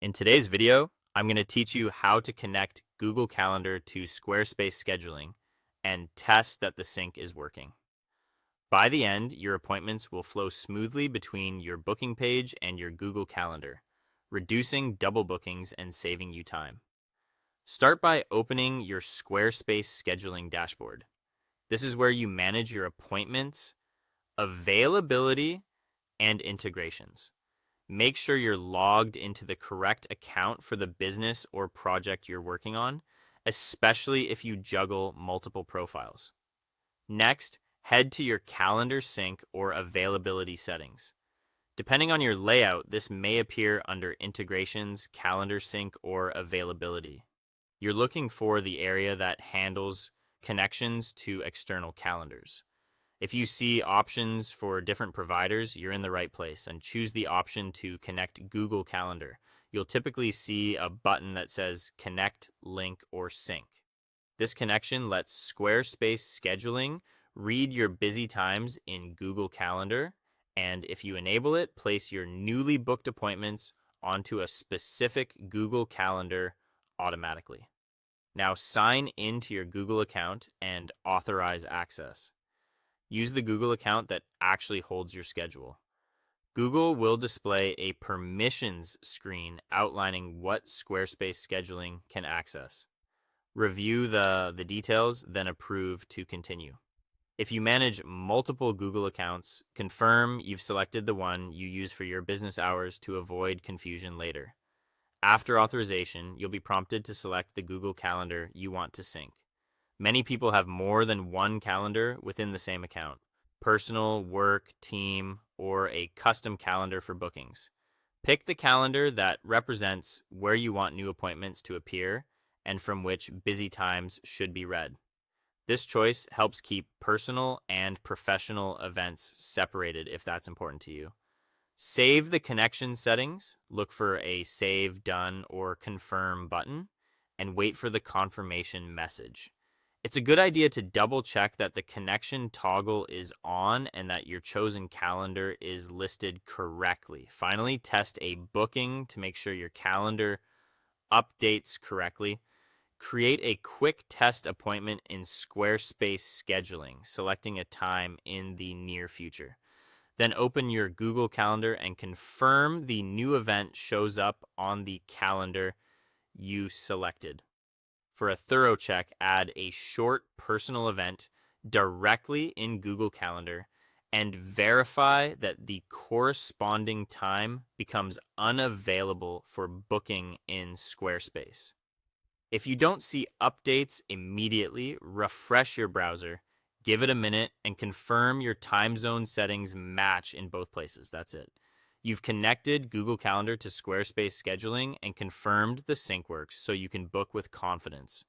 In today's video, I'm going to teach you how to connect Google Calendar to Squarespace scheduling and test that the sync is working. By the end, your appointments will flow smoothly between your booking page and your Google Calendar, reducing double bookings and saving you time. Start by opening your Squarespace scheduling dashboard. This is where you manage your appointments, availability, and integrations. Make sure you're logged into the correct account for the business or project you're working on, especially if you juggle multiple profiles. Next, head to your calendar sync or availability settings. Depending on your layout, this may appear under integrations, calendar sync, or availability. You're looking for the area that handles connections to external calendars. If you see options for different providers, you're in the right place, and choose the option to connect Google Calendar. You'll typically see a button that says Connect, Link, or Sync. This connection lets Squarespace scheduling read your busy times in Google Calendar, and if you enable it, place your newly booked appointments onto a specific Google Calendar automatically. Now sign into your Google account and authorize access. Use the Google account that actually holds your schedule. Google will display a permissions screen outlining what Squarespace scheduling can access. Review the details, then approve to continue. If you manage multiple Google accounts, confirm you've selected the one you use for your business hours to avoid confusion later. After authorization, you'll be prompted to select the Google Calendar you want to sync. Many people have more than one calendar within the same account: personal, work, team, or a custom calendar for bookings. Pick the calendar that represents where you want new appointments to appear and from which busy times should be read. This choice helps keep personal and professional events separated if that's important to you. Save the connection settings, look for a Save, Done, or Confirm button, and wait for the confirmation message. It's a good idea to double check that the connection toggle is on and that your chosen calendar is listed correctly. Finally, test a booking to make sure your calendar updates correctly. Create a quick test appointment in Squarespace scheduling, selecting a time in the near future. Then open your Google Calendar and confirm the new event shows up on the calendar you selected. For a thorough check, add a short personal event directly in Google Calendar and verify that the corresponding time becomes unavailable for booking in Squarespace. If you don't see updates immediately, refresh your browser, give it a minute, and confirm your time zone settings match in both places. That's it. You've connected Google Calendar to Squarespace scheduling and confirmed the sync works so you can book with confidence.